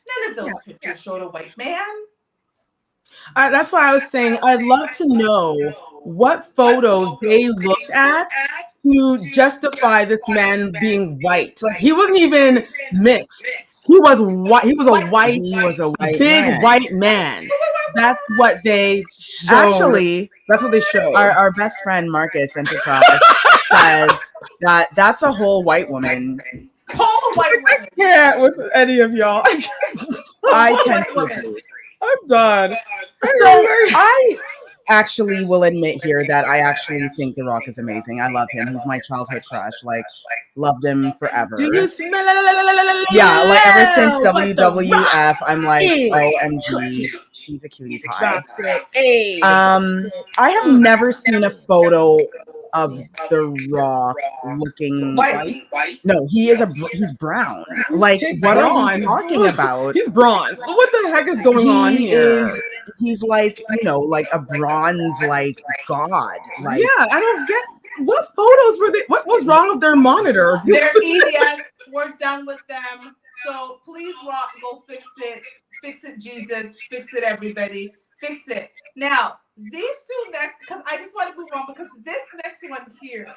None of those pictures showed a white man. That's why I was saying I'd love to know what photos they looked at to justify this man being white. Like he wasn't even mixed. He was white. He was a white, big white man. That's what they showed. Actually, that's what they showed. Our best friend Marcus Enterprise says that that's a whole white woman. Whole white woman. Yeah, with any of y'all. I tend to agree. I'm done. So I actually will admit here that I actually think The Rock is amazing. I love him. He's my childhood crush. Like, loved him forever. Do you smell? Yeah, like ever since WWF, I'm like, OMG. He's a cutie pie. I have never seen a photo of The Rock looking white. No, he's brown. Like, what are you talking about? He's bronze. What the heck is going on here? He's like, like a bronze, like, god. Like, yeah, I don't get what photos were they. What was wrong with their monitor? They're idiots. We're done with them. So please, Rock, go fix it. Fix it, Jesus. Fix it, everybody. Fix it. Now, these two next, because I just want to move on, because this next one here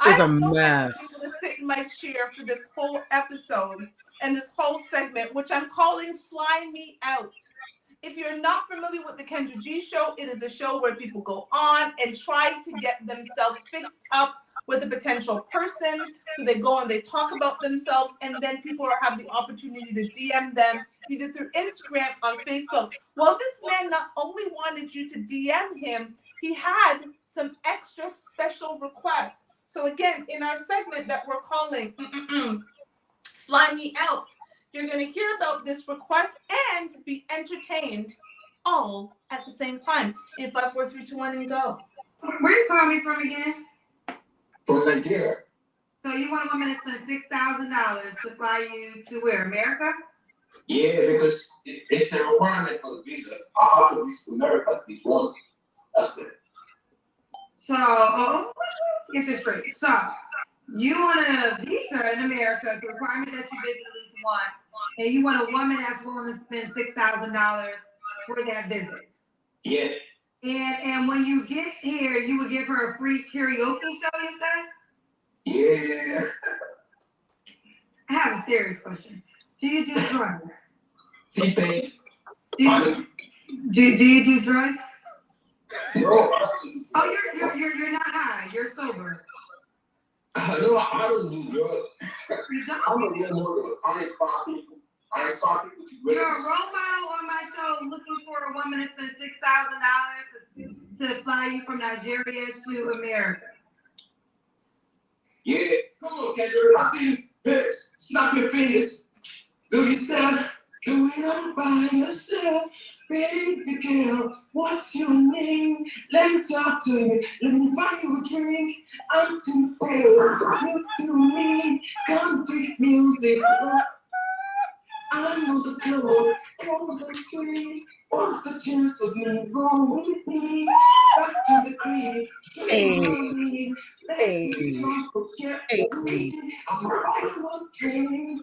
is a mess. I'm going to sit in my chair for this whole episode and this whole segment, which I'm calling Fly Me Out. If you're not familiar with the Kendra G Show, it is a show where people go on and try to get themselves fixed up with a potential person. So they go and they talk about themselves, and then people have the opportunity to DM them either through Instagram or Facebook. Well, this man not only wanted you to DM him, he had some extra special requests. So again, in our segment that we're calling Fly Me Out, you're going to hear about this request and be entertained all at the same time. In 5, 4, 3, 2, 1, and go. Where you calling me from again? From Nigeria. So you want a woman to spend $6,000 to fly you to where? America? Yeah, because it's a requirement for the visa. I have to visit America at least once. That's it. So, get this straight. So, you want a visa in America, it's a requirement that you visit at least once, and you want a woman that's willing to spend $6,000 for that visit. Yeah. And when you get here, you would give her a free karaoke show, you say? Yeah. I have a serious question. Do you do drugs? T-Pain. Do you do drugs? Bro, Oh, you're not high. You're sober. no, I don't do drugs. You don't? I'm a real murderer. I inspire people. You're a role model on my show looking for a woman to spend $6,000 to fly you from Nigeria to America. Yeah. Come on, Kendra. I see you. Snap your fingers. Do your sound. Do out by yourself, baby girl. What's your name? Let me talk to you. Let me buy you a drink. I'm too bad. You do me country music. I'm on the floor, close the street. What's the chance of me going with me? Back to the crib, Hey. let's get drunk, forget the meeting. I'm gonna buy you a drink.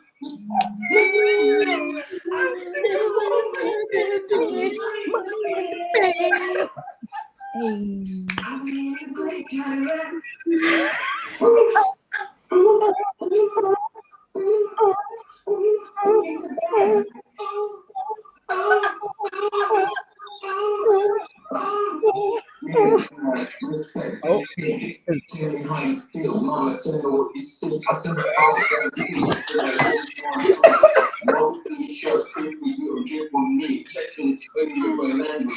I'm in a great Cadillac. Tell me how you feel, mama. Tell me what you see. I said all no t-shirt, creepy, you drip on me. Checking the language.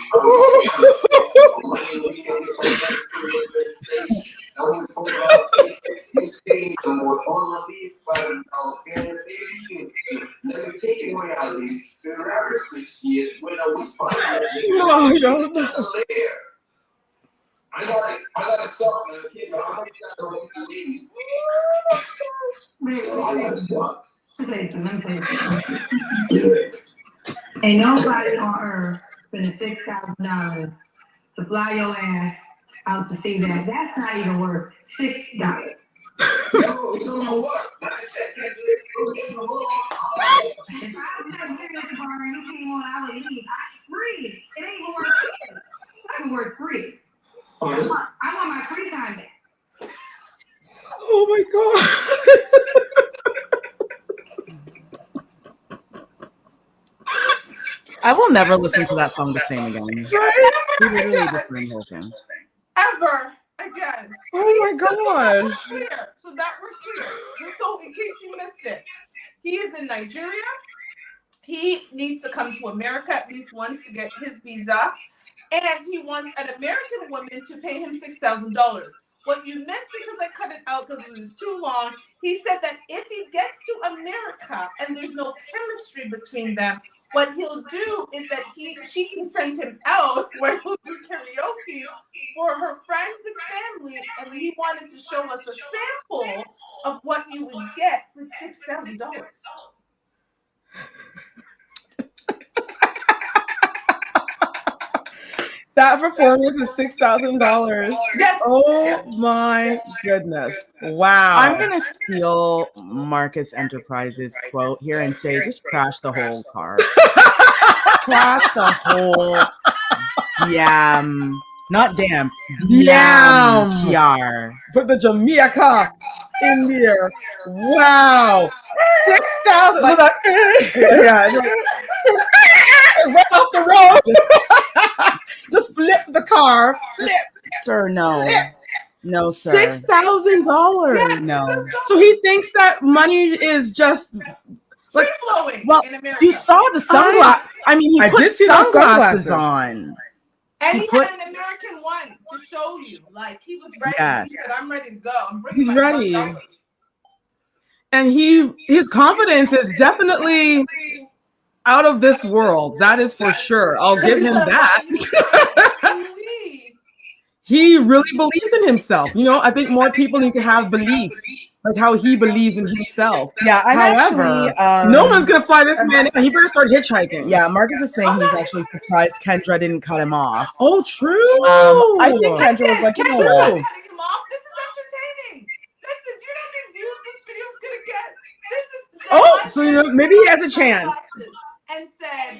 Let me take it away out of these 6 years when I was 5 years old. I gotta stop, man. I don't believe. So I gotta stop. Let me say something. Ain't nobody on earth spending $6,000 to fly your ass out to see that. That's not even worth $6. No, it's on my what? If I was not here at the bar and you came on, I would leave. Free. It ain't even worth it. It's not even worth free. I want my free time back. Oh my God. I will never listen to that song the same again. Right? Ever again. Oh my God. Clear. So that we're clear. So in case you missed it, he is in Nigeria. He needs to come to America at least once to get his visa. And he wants an American woman to pay him $6,000. What you missed, because I cut it out because it was too long, he said that if he gets to America and there's no chemistry between them, what he'll do is that she can send him out where he'll do karaoke for her friends and family. And he wanted to show us a sample of what you would get for $6,000. That performance is $6,000. Yes. Oh my goodness. Wow. I'm going to steal Marcus Enterprises quote here and say, just crash the whole car. Crash the whole not damn, Kiar. Put the Jamaica in there. Wow. 6,000. Right off the road. Just flip the car. Sir, no. No, sir. $6,000. No. So he thinks that money is just free flowing in America. You saw the sunglasses. I mean, he put sunglasses on. And he had an American one to show you. Like, he was ready. Yes. He said, I'm ready to go. I'm bringing He's my ready. $1. And his confidence is definitely out of this world. That is for sure. I'll give him that. He really believes in himself. You know, I think more people need to have belief, like how he believes in himself. Yeah, However, no one's gonna fly this man in. He better start hitchhiking. Yeah, Marcus is saying he's actually surprised Kendra didn't cut him off. Oh, true. I think Kendra was like, you know what? Cutting him off. This is entertaining. Listen, do you know how many views this video's gonna get? This is. Oh, so you know, maybe he has a chance. And said,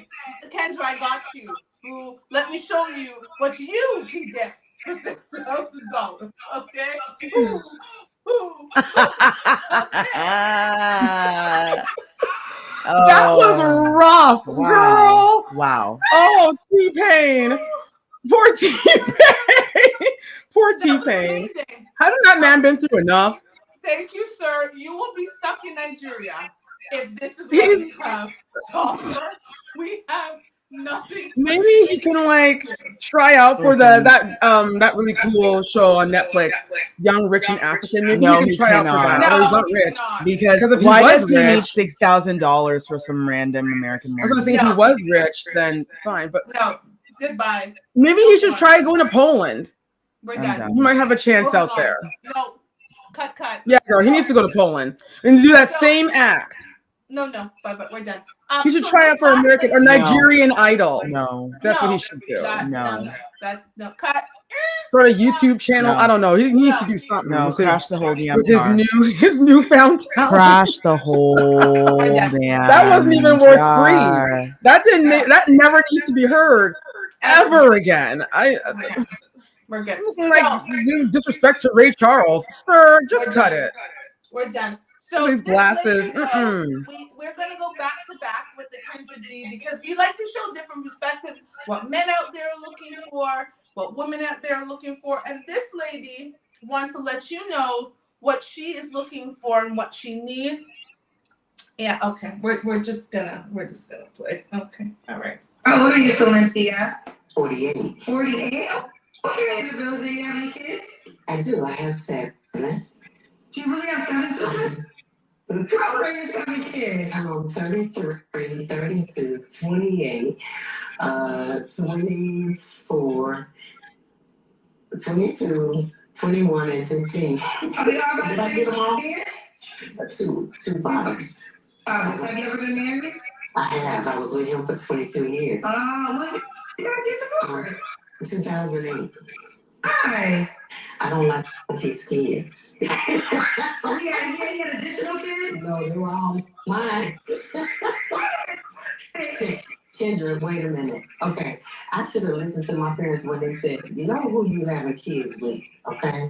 Kendra, I got you. Ooh, let me show you what you can get for $6,000. Okay. Ooh. That was rough, girl. Wow. Oh, T-Pain. Poor T-Pain. Poor T-Pain. Hasn't that man been through enough? Thank you, sir. You will be stuck in Nigeria if this is what we have to offer. We have Nothing. Maybe he can like try out for that really cool show on Netflix, Young, Rich, and African. Maybe No, he can he try out for that. cannot. Or he's No, not he rich. cannot. Because Because if he why was does he rich- need $6,000 for some random American I was gonna woman? say if he No. was rich, then fine. But No. Goodbye. maybe he should try going to Poland. We're I'm done. done. He might have a chance Moving out on. there. No. Cut. Yeah, girl, he needs to go to Poland and do that same act. No. But we're done. He should So try this out for last American lady- or Nigerian Idol. No. That's what No. he should do. No. That's no cut. Start a YouTube channel. No. I don't know. He needs to No. do something. No, with crash his, the whole damn with his car. newfound talent. Crash the whole damn. That wasn't even worth car. free. That never needs to be heard ever again. We're good. Like you disrespect to Ray Charles, sir. Just We're cut done. it. We're done. So These this glasses, lady, though, mm-mm. we're gonna go back to back with the Kendra G because we like to show different perspectives, what men out there are looking for, what women out there are looking for, and this lady wants to let you know what she is looking for and what she needs. Yeah, okay. We're just gonna play. Okay, all right. How old are you, Cynthia? 48. 48? Okay, Bill, do you have any kids? I do. I have 7. Do you really have 7 children? How old are your 7 kids? 33, 32, 28, 24, 22, 21, and 15. Are they all Did I get them all? Two fathers. Have you ever been married? I have. I was with him for 22 years. When did you guys get divorced? 2008. Hi. I don't like his kids. Oh, he had additional kids? No, they were all mine. Kendra, wait a minute. Okay, I should have listened to my parents when they said, you know who you having kids with, okay?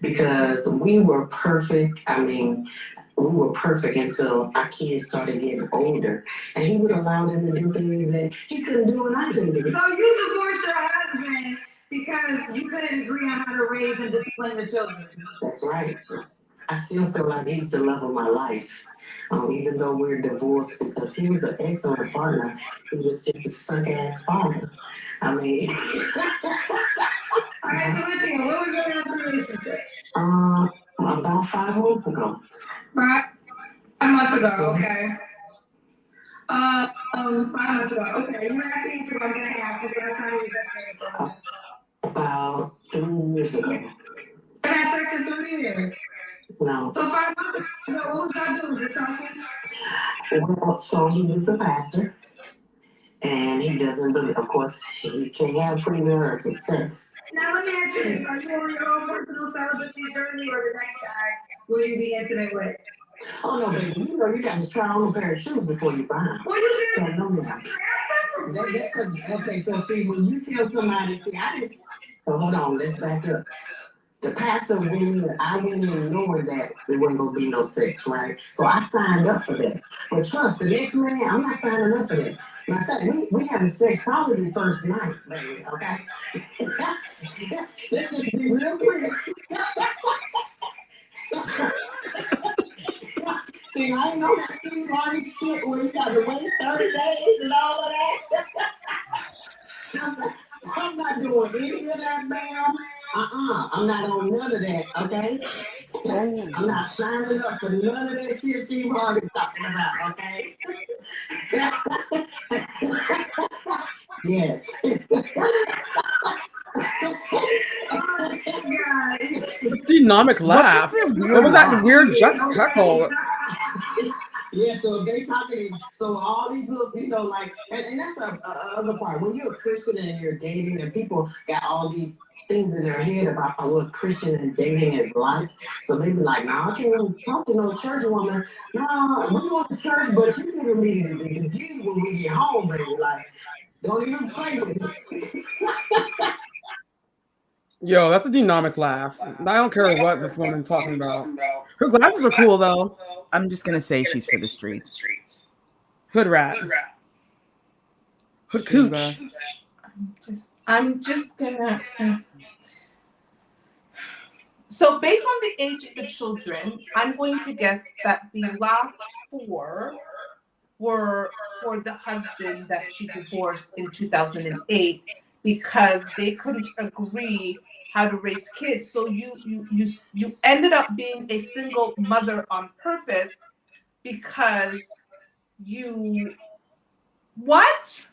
Because we were perfect. I mean, we were perfect until our kids started getting older. And he would allow them to do things that he couldn't do and I couldn't do. So you divorced your husband because you couldn't agree on how to raise and discipline the children. That's right. I still feel like he's the love of my life. Even though we're divorced, because he was an excellent partner, he was just a suck-ass father. I mean... All right, so let's think. What was your last relationship? About 5 months ago. 5 months ago, okay. 5 months ago, okay. You're asking if I'm going to ask you last time you got sex. About 3 years ago. You had sex in 3 years? No. So 5 months ago, what was y'all doing? Just talking? Well, so he was a pastor, and he doesn't believe, of course, he can't have premarital sex. Now let me ask you this. Are you on your own personal celibacy journey or the next guy will you be intimate with? Oh, no, baby, you know you got to try on a pair of shoes before you buy them. Well, you So, did. no, no. That's because, okay, so see, when you tell somebody, so hold on, let's back up. The pastor went in, I went in knowing that there wasn't going to be no sex, right? So I signed up for that. But trust, the next man, I'm not signing up for that. Matter of fact, we having sex probably the first night, baby, okay? Let's just be real clear. See, I ain't know that Steve Harvey shit where you got to wait 30 days and all of that. I'm not doing any of that, ma'am. I'm not on none of that, okay? I'm not signing up for none of that shit Steve Harvey's talking about, okay? Yes. Dynamic laugh. What was that weird chuckle? Yeah, so they talking, so all these little, you know, like, and that's the other part. When you're a Christian and you're dating and people got all these things in their head about what Christian and dating is like. So they be like, nah, I can't talk to no church woman. Nah, we go to church, but you giving me the G when we get home, baby. Like, don't even play with me. Yo, that's a dynamic laugh. I don't care what this woman's talking about. Her glasses are cool, though. I'm just going to say she's for the streets. Hood rat. Hood cooch. I'm just gonna. So based on the age of the children, I'm going to guess that the last 4 were for the husband that she divorced in 2008 because they couldn't agree how to raise kids. So you ended up being a single mother on purpose because you what?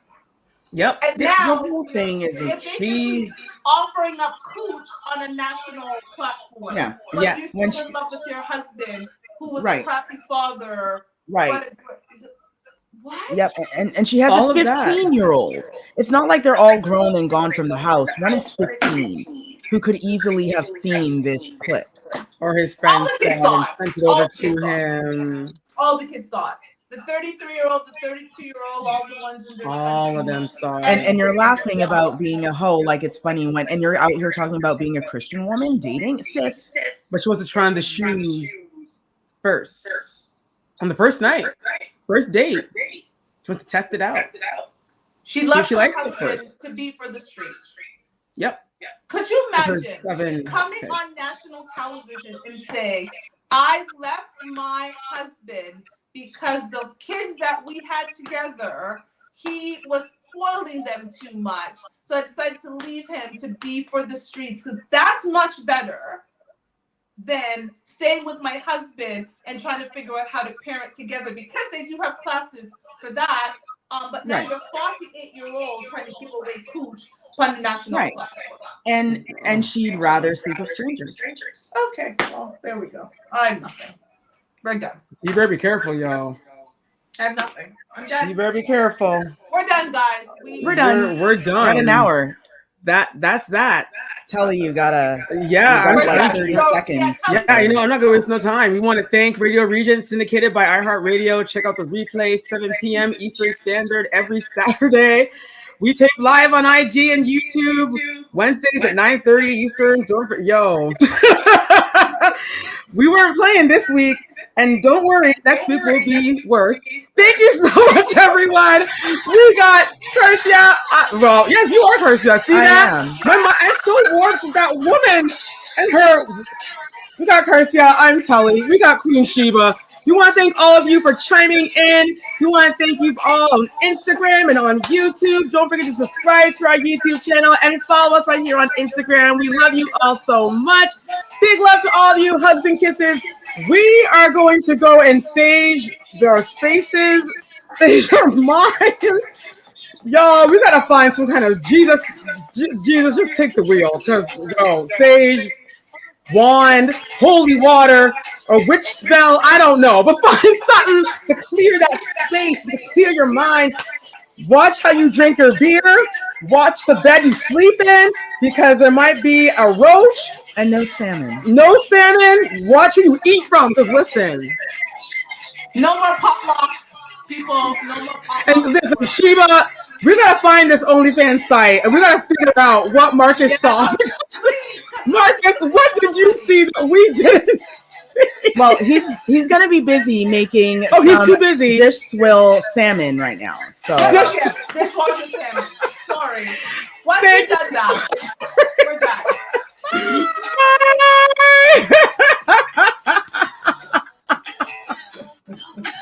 Yep. And The now whole thing is you're that basically offering up cooch on a national platform. Yeah. But Yes. you're still in love with your husband who was a Right. crappy father. Right. What? Yep. And she has All a of that. 15-year-old. It's not like they're all grown and gone from the house. One is 15, who could easily have seen this clip. Or his All friends the kids saw saw it and it. sent it over All the to kids saw it. him. All the kids saw it. The 33-year-old, the 32-year-old, all the ones in their All 20s. of them saw it. And you're laughing about being a hoe like it's funny and you're out here talking about being a Christian woman dating, sis. But she wasn't trying the shoes first. On the first night. First date. She wants to test it out. She left she her likes it husband to be for the streets. Yep. Could you For her imagine 7 coming kids. on national television and saying, I left my husband because the kids that we had together, he was spoiling them too much. So I decided to leave him to be for the streets because that's much better than staying with my husband and trying to figure out how to parent together because they do have classes for that. But now Right. you're 48-year-old trying to give away cooch on the national Right. platform. And she'd rather sleep with strangers. Okay, well, there we go. I have nothing. We're done. You better be careful, y'all. I have nothing. I'm You done. better be careful. We're done, guys. We're done. We're done. We're at an hour. That's that. Telling you gotta Yeah. you got We're like done. 30 So, seconds. Yeah, you know, I'm not gonna waste no time. We want to thank Radio Regent, syndicated by iHeartRadio. Check out the replay, 7 p.m. Eastern Standard every Saturday. We tape live on IG and YouTube Wednesdays at 9:30 Eastern. We weren't playing this week, and don't worry, next week will be worse. Thank you so much, everyone. We got Cursia. Well, yes, you are Cursia. See that? I'm so warm from that woman and her. We got Cursia. I'm Telly. We got Queen Sheba. We want to thank all of you for chiming in. We want to thank you all on Instagram and on YouTube. Don't forget to subscribe to our YouTube channel and follow us right here on Instagram. We love you all so much. Big love to all of you. Hugs and kisses. We are going to go and sage their spaces, sage our minds. Y'all, we got to find some kind of Jesus, just take the wheel. Because, sage, wand, holy water, a witch spell, I don't know, but find something to clear that space, to clear your mind. Watch how you drink your beer. Watch the bed you sleep in, because there might be a roach. And no salmon. No salmon. Watch who you eat from, because listen. No more potlucks, people. No more potlucks. And listen, Sheba, we got to find this OnlyFans site, and we got to figure out what Marcus saw. Marcus, what did you see that we didn't see? Well, he's gonna be busy making. He's too busy. Dish swill salmon right now. So Dishwasher salmon. Sorry. Once we done that, we're done.